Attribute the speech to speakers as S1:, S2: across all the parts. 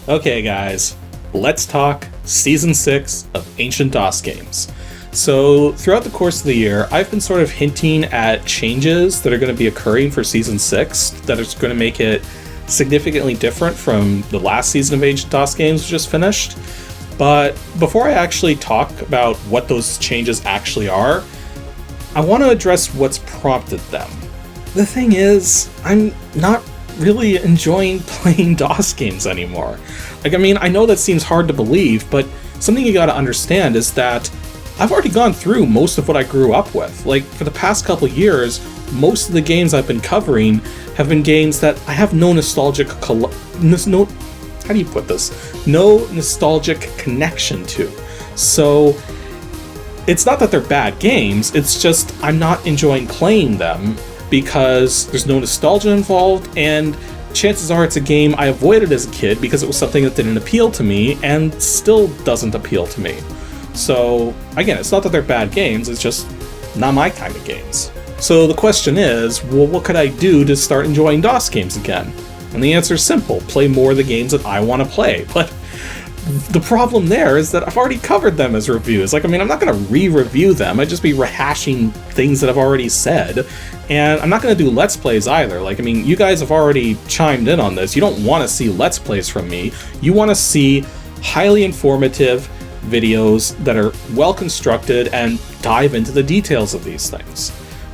S1: Okay guys, let's talk Season 6 of Ancient DOS Games. So throughout the course of the year, I've been sort of hinting at changes that are going to be occurring for Season 6 that is going to make it significantly different from the last season of Ancient DOS Games we just finished. But before I actually talk about what those changes actually are, I want to address what's prompted them. The thing is, I'm not really enjoying playing DOS games anymore. I know that seems hard to believe, but something you gotta understand is that I've already gone through most of what I grew up with. For the past couple years, most of the games I've been covering have been games that I have no nostalgic no nostalgic connection to. So it's not that they're bad games, it's just I'm not enjoying playing them because there's no nostalgia involved, and chances are it's a game I avoided as a kid because it was something that didn't appeal to me and still doesn't appeal to me. So again, it's not that they're bad games, it's just not my kind of games. So the question is, well, what could I do to start enjoying DOS games again? And the answer is simple: play more of the games that I want to play. But the problem there is that I've already covered them as reviews. I'm not going to re-review them, I'd just be rehashing things that I've already said. And I'm not going to do Let's Plays either. You guys have already chimed in on this. You don't want to see Let's Plays from me. You want to see highly informative videos that are well constructed and dive into the details of these things.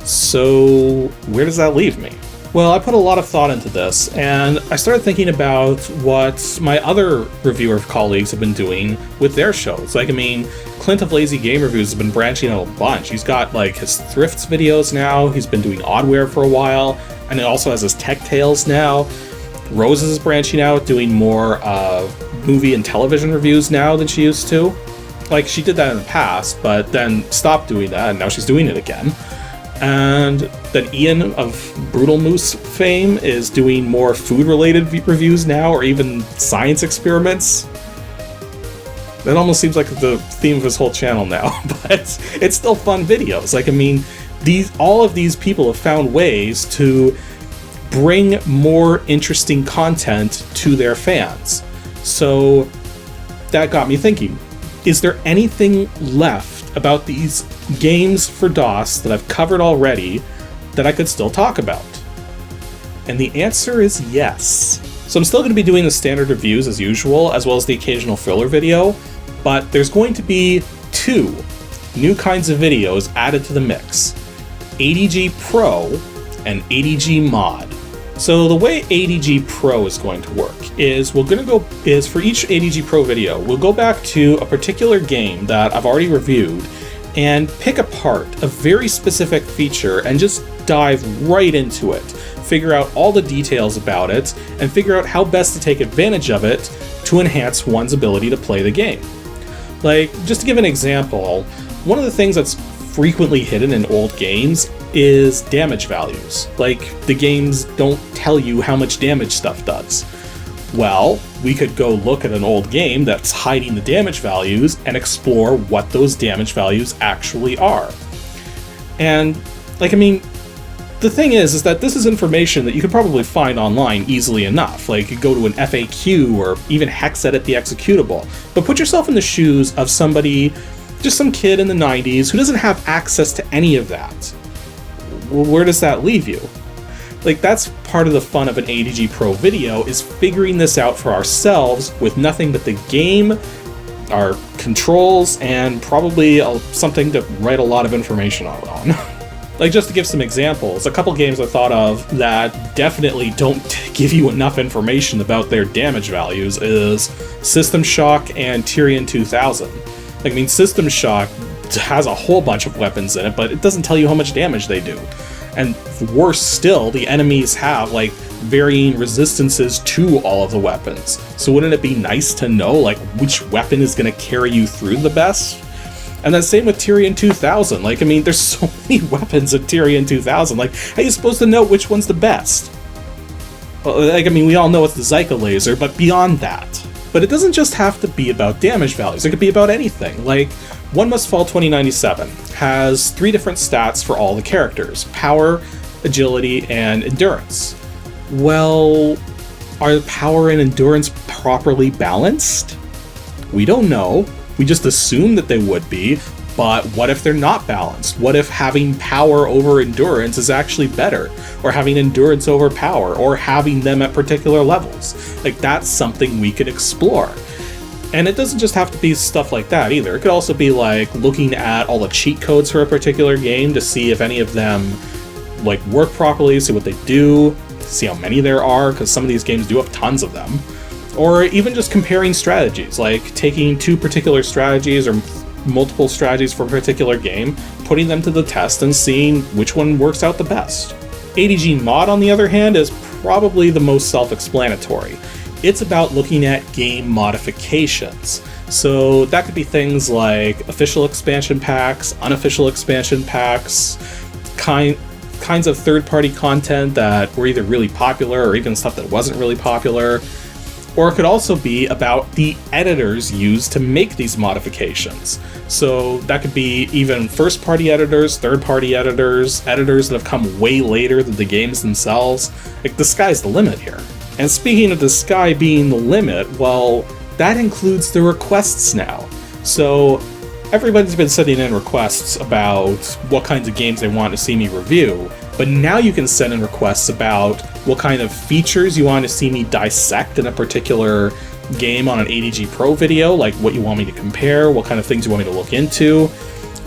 S1: So where does that leave me? Well, I put a lot of thought into this, and I started thinking about what my other reviewer colleagues have been doing with their shows. Clint of Lazy Game Reviews has been branching out a bunch. He's got his thrifts videos now, he's been doing oddware for a while, and he also has his tech tales now. Roses is branching out, doing more movie and television reviews now than she used to. She did that in the past, but then stopped doing that, and now she's doing it again. And then Ian of Brutal Moose fame is doing more food-related reviews now, or even science experiments. That almost seems like the theme of his whole channel now, but it's still fun videos. All of these people have found ways to bring more interesting content to their fans. So that got me thinking, is there anything left about these games for DOS that I've covered already that I could still talk about? And the answer is yes. So I'm still going to be doing the standard reviews as usual, as well as the occasional filler video, but there's going to be 2 new kinds of videos added to the mix: ADG Pro and ADG Mod. So the way ADG Pro is going to work is for each ADG Pro video, we'll go back to a particular game that I've already reviewed and pick apart a very specific feature and just dive right into it, figure out all the details about it, and figure out how best to take advantage of it to enhance one's ability to play the game. Just to give an example, one of the things that's frequently hidden in old games is damage values. The games don't tell you how much damage stuff does. Well, we could go look at an old game that's hiding the damage values and explore what those damage values actually are. And, the thing is that this is information that you could probably find online easily enough. You go to an FAQ or even hex edit the executable. But put yourself in the shoes of somebody, just some kid in the 90s who doesn't have access to any of that. Well, where does that leave you? That's part of the fun of an ADG Pro video, is figuring this out for ourselves with nothing but the game, our controls, and probably something to write a lot of information on. Just to give some examples, a couple games I thought of that definitely don't give you enough information about their damage values is System Shock and Tyrion 2000. System Shock has a whole bunch of weapons in it, but it doesn't tell you how much damage they do. And worse still, the enemies have varying resistances to all of the weapons. So wouldn't it be nice to know which weapon is going to carry you through the best? And then same with Tyrion 2000. There's so many weapons in Tyrion 2000. How are you supposed to know which one's the best? Well, we all know it's the Zyka laser, but beyond that. But it doesn't just have to be about damage values. It could be about anything. One Must Fall 2097 has 3 different stats for all the characters: power, agility, and endurance. Well, Are power and endurance properly balanced? We don't know. We just assume that they would be, but what if they're not balanced? What if having power over endurance is actually better? Or having endurance over power? Or having them at particular levels? Like, that's something we could explore. And it doesn't just have to be stuff like that either. It could also be like looking at all the cheat codes for a particular game to see if any of them like work properly, see what they do, see how many there are, because some of these games do have tons of them. Or even just comparing strategies, like taking two particular strategies or multiple strategies for a particular game, putting them to the test and seeing which one works out the best. ADG mod, on the other hand, is probably the most self-explanatory. It's about looking at game modifications. So that could be things like official expansion packs, unofficial expansion packs, kinds of third-party content that were either really popular or even stuff that wasn't really popular. Or it could also be about the editors used to make these modifications. So that could be even first-party editors, third-party editors, editors that have come way later than the games themselves. Like, the sky's the limit here. And speaking of the sky being the limit, well, that includes the requests now. So everybody's been sending in requests about what kinds of games they want to see me review, but now you can send in requests about what kind of features you want to see me dissect in a particular game on an ADG Pro video, like what you want me to compare, what kind of things you want me to look into.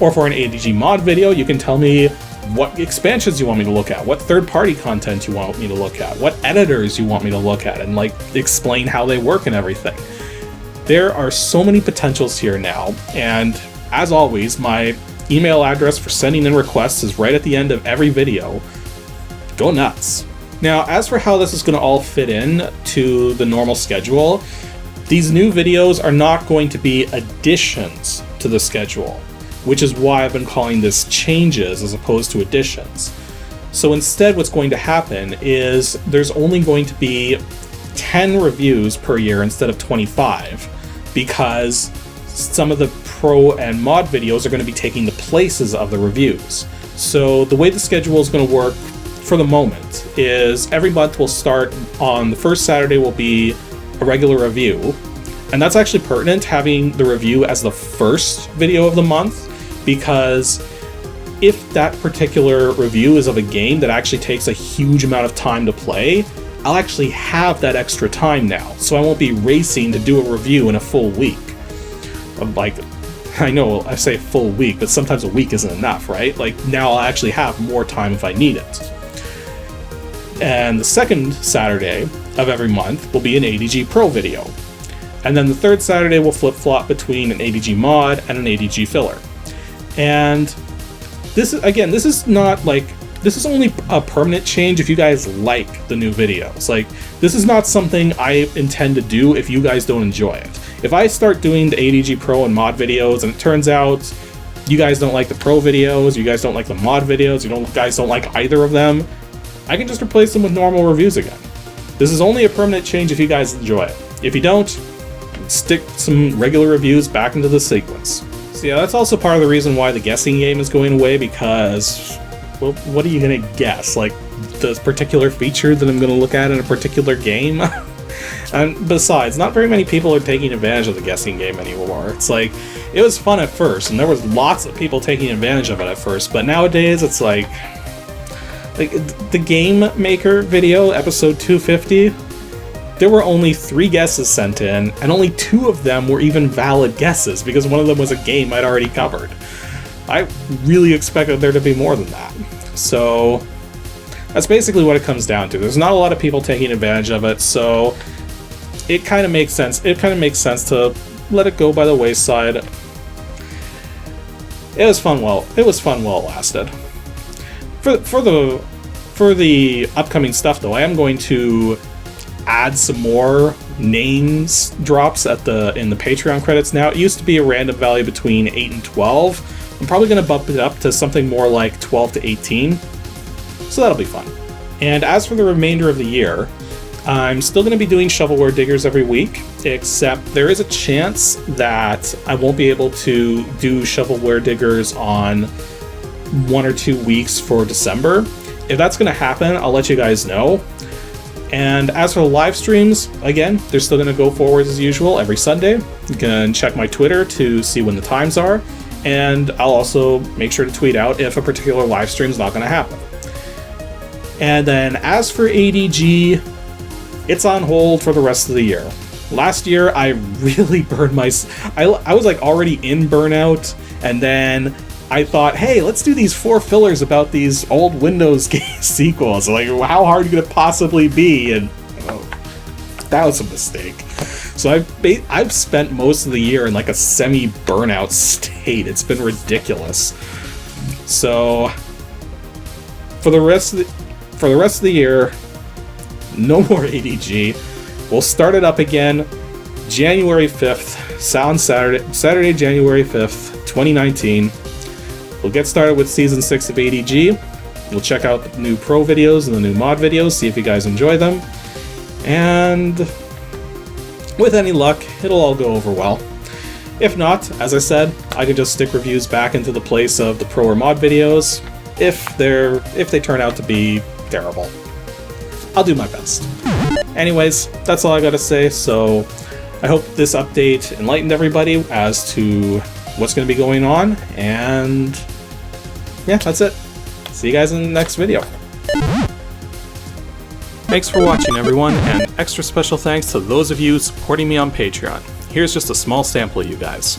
S1: Or for an ADG mod video, you can tell me what expansions you want me to look at, what third-party content you want me to look at, what editors you want me to look at, and like explain how they work and everything. There are so many potentials here now, and as always, my email address for sending in requests is right at the end of every video. Go nuts. Now, as for how this is going to all fit in to the normal schedule, these new videos are not going to be additions to the schedule, which is why I've been calling this changes as opposed to additions. So instead, what's going to happen is there's only going to be 10 reviews per year instead of 25, because some of the pro and mod videos are going to be taking the places of the reviews. So the way the schedule is going to work for the moment is every month will start on the first Saturday will be a regular review. And that's actually pertinent, having the review as the first video of the month, because if that particular review is of a game that actually takes a huge amount of time to play, I'll actually have that extra time now. So I won't be racing to do a review in a full week. Like, I know I say full week, but sometimes a week isn't enough, right? Like, now I'll actually have more time if I need it. And the second Saturday of every month will be an ADG Pro video. And then the third Saturday will flip-flop between an ADG mod and an ADG filler. And this is, again, this is not like, this is only a permanent change if you guys like the new videos. Like, this is not something I intend to do if you guys don't enjoy it. If I start doing the ADG Pro and mod videos and it turns out you guys don't like the Pro videos, you guys don't like the mod videos, you guys don't like either of them, I can just replace them with normal reviews again. This is only a permanent change if you guys enjoy it. If you don't, stick some regular reviews back into the sequence. So yeah, that's also part of the reason why the guessing game is going away, because, well, what are you gonna guess? Like, the particular feature that I'm gonna look at in a particular game? And besides, not very many people are taking advantage of the guessing game anymore. It's like, it was fun at first, and there was lots of people taking advantage of it at first, but nowadays it's like the Game Maker video, episode 250, there were only 3 guesses sent in, and only 2 of them were even valid guesses, because one of them was a game I'd already covered. I really expected there to be more than that. So that's basically what it comes down to. There's not a lot of people taking advantage of it, so it kind of makes sense. It kind of makes sense to let it go by the wayside. It was fun while it lasted. For the upcoming stuff, though, I am going to add some more names drops in the Patreon credits now. It used to be a random value between 8 and 12. I'm probably going to bump it up to something more like 12 to 18. So that'll be fun. And as for the remainder of the year, I'm still going to be doing shovelware diggers every week, except there is a chance that I won't be able to do shovelware diggers on 1 or 2 weeks for December. If that's going to happen, I'll let you guys know. And as for the live streams, again, they're still going to go forward as usual every Sunday. You can check my Twitter to see when the times are, and I'll also make sure to tweet out if a particular live stream is not going to happen. And then as for ADG, it's on hold for the rest of the year. Last year, I really burned I was like already in burnout, and then I thought, hey, let's do these 4 fillers about these old Windows game sequels. Like, how hard could it possibly be? And that was a mistake. So I've spent most of the year in like a semi-burnout state. It's been ridiculous. So for the rest of the year, no more ADG. We'll start it up again January 5th, Saturday, January 5th, 2019. We'll get started with Season 6 of ADG. We'll check out the new pro videos and the new mod videos, see if you guys enjoy them. And with any luck, it'll all go over well. If not, as I said, I can just stick reviews back into the place of the pro or mod videos if they turn out to be terrible. I'll do my best. Anyways, that's all I gotta say, so I hope this update enlightened everybody as to what's going to be going on, and yeah, that's it. See you guys in the next video. Thanks for watching, everyone, and extra special thanks to those of you supporting me on Patreon. Here's just a small sample of you guys.